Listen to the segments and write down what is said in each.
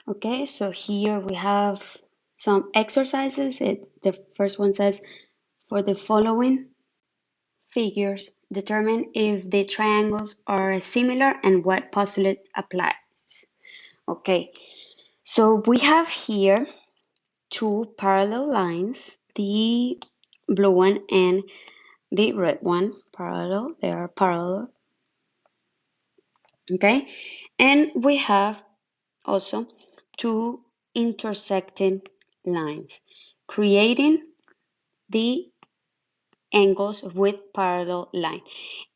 Okay, so here we have some exercises. The first one says, for the following figures, determine if the triangles are similar and what postulate applies. Okay, so we have here two parallel lines, the blue one and the red one, parallel, they are parallel. Okay, and we have also two intersecting lines, creating the angles with parallel line.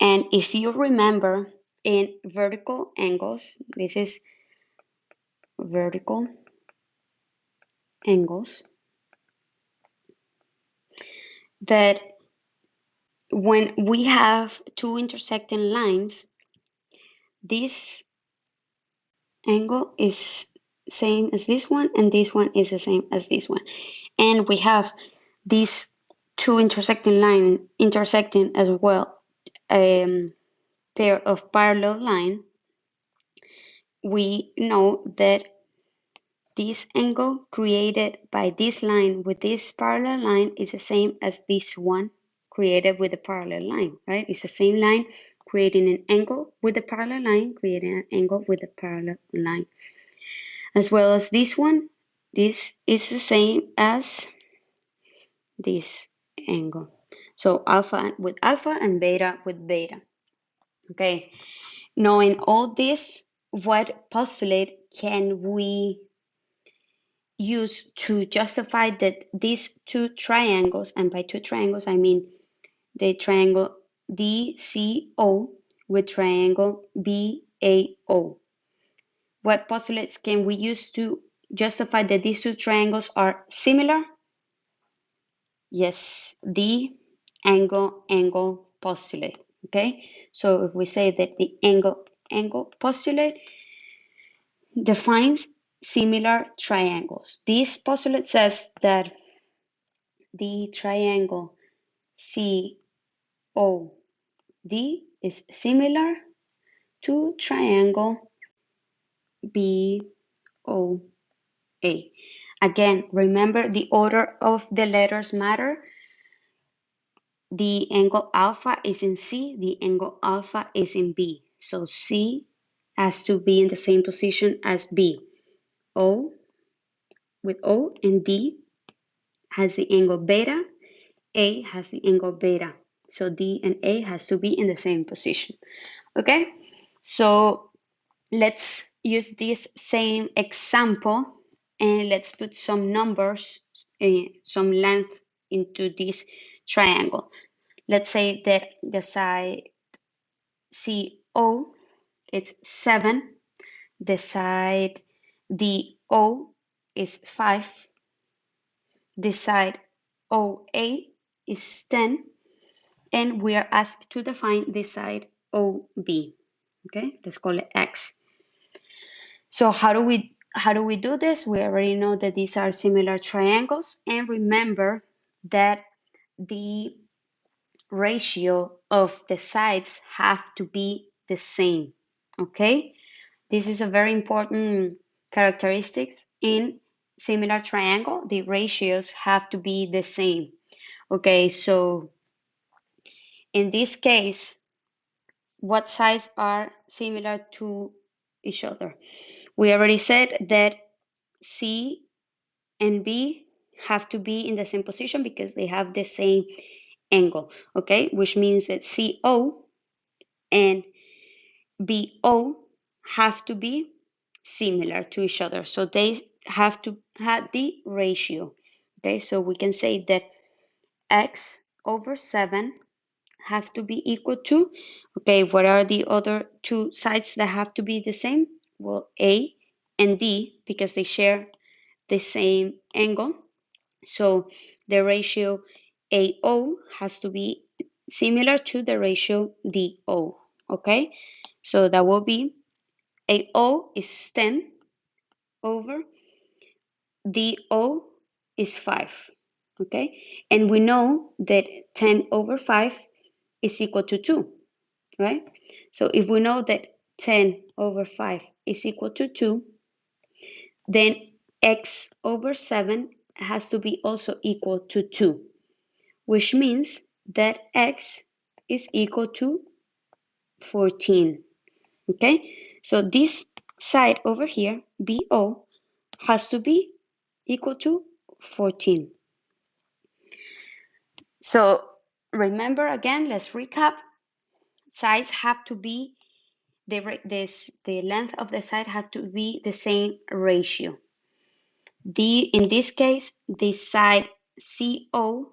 And if you remember, in vertical angles, this is vertical angles, that when we have two intersecting lines, this angle is same as this one and this one is the same as this one, and we have these two intersecting line intersecting as well, pair of parallel line. We know that this angle created by this line with this parallel line is the same as this one created with the parallel line, right? It's the same line creating an angle with the parallel line, creating an angle with the parallel line. As well as this one, this is the same as this angle. So alpha with alpha and beta with beta. Okay, knowing all this, what postulate can we use to justify that these two triangles, and by two triangles I mean the triangle DCO with triangle BAO. What postulates can we use to justify that these two triangles are similar? Yes, the angle postulate. Okay, so if we say that the angle postulate defines similar triangles, this postulate says that the triangle COD is similar to triangle BOA. Again, remember the order of the letters matter. The angle alpha is in C, the angle alpha is in B. So C has to be in the same position as B. O with O, and D has the angle beta, A has the angle beta. So D and A has to be in the same position. Okay, so let's use this same example and let's put some numbers, some length into this triangle. Let's say that the side CO is 7, the side DO is 5, the side OA is 10, and we are asked to define the side OB. Okay, let's call it X. So how do we do this? We already know that these are similar triangles, and remember that the ratio of the sides have to be the same. Okay, this is a very important characteristic in similar triangle. The ratios have to be the same. Okay, so in this case, what sides are similar to each other? We already said that C and B have to be in the same position because they have the same angle, okay? Which means that CO and BO have to be similar to each other. So they have to have the ratio, okay? So we can say that X over 7 have to be equal to, okay, what are the other two sides that have to be the same? Well, A and D, because they share the same angle. So the ratio AO has to be similar to the ratio DO, okay? So that will be AO is 10 over DO is 5, okay? And we know that 10 over 5 is equal to 2, right? So if we know that 10 over 5 is equal to 2, then x over 7 has to be also equal to 2, which means that x is equal to 14. Okay, so this side over here, BO, has to be equal to 14. So remember again, let's recap. Sides have to be, the length of the side have to be the same ratio. In this case, the side CO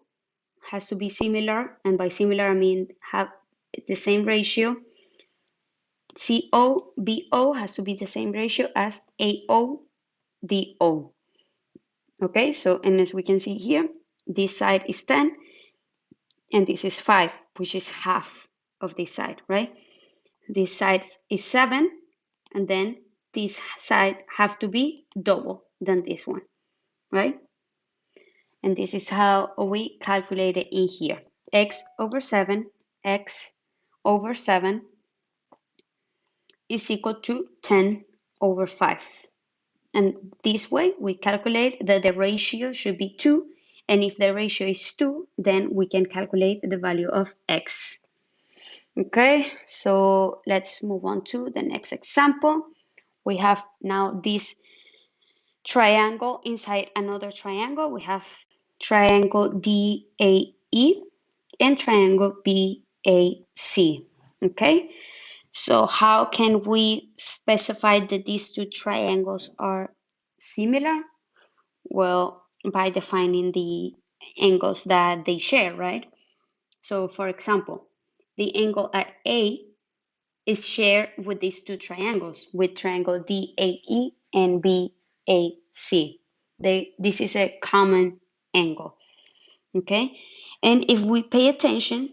has to be similar, and by similar I mean have the same ratio. BO has to be the same ratio as DO. Okay, so, and as we can see here, this side is 10 and this is 5, which is half of this side, right? This side is 7, and then this side have to be double than this one, right? And this is how we calculate it in here. X over 7 is equal to 10 over 5. And this way we calculate that the ratio should be 2. And if the ratio is 2, then we can calculate the value of x. Okay, so let's move on to the next example. We have now this triangle inside another triangle. We have triangle DAE and triangle BAC. Okay, so how can we specify that these two triangles are similar? Well, by defining the angles that they share, right? So for example, the angle at A is shared with these two triangles, with triangle DAE and BAC. This is a common angle, okay? And if we pay attention,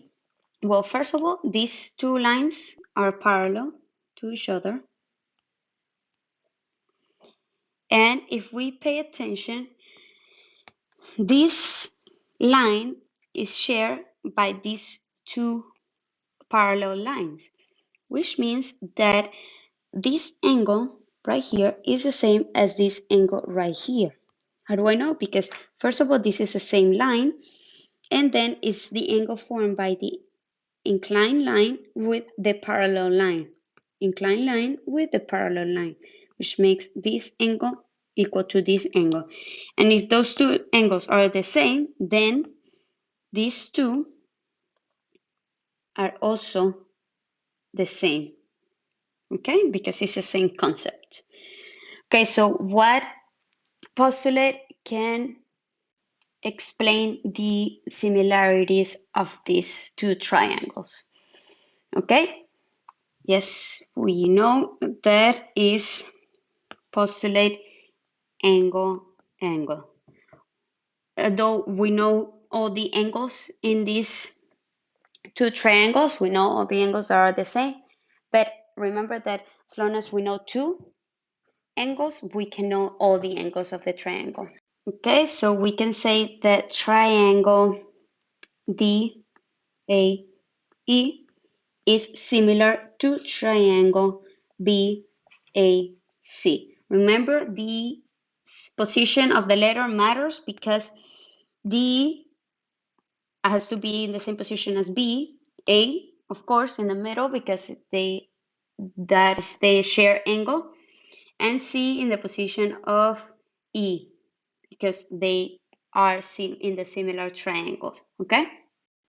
well, first of all, these two lines are parallel to each other. And if we pay attention, this line is shared by these two parallel lines, which means that this angle right here is the same as this angle right here. How do I know? Because first of all, this is the same line, and then it's the angle formed by the inclined line with the parallel line. Inclined line with the parallel line, which makes this angle equal to this angle. And if those two angles are the same, then these two are also the same. Okay, because it's the same concept. Okay, so what postulate can explain the similarities of these two triangles? Okay, yes, we know that is postulate angle. Though we know all the angles in these two triangles, we know all the angles are the same, but remember that as long as we know two angles, we can know all the angles of the triangle. Okay, so we can say that triangle DAE is similar to triangle BAC. Remember, the position of the letter matters because D has to be in the same position as B, A, of course, in the middle because that is the shared angle, and C in the position of E because they are in the similar triangles. Okay.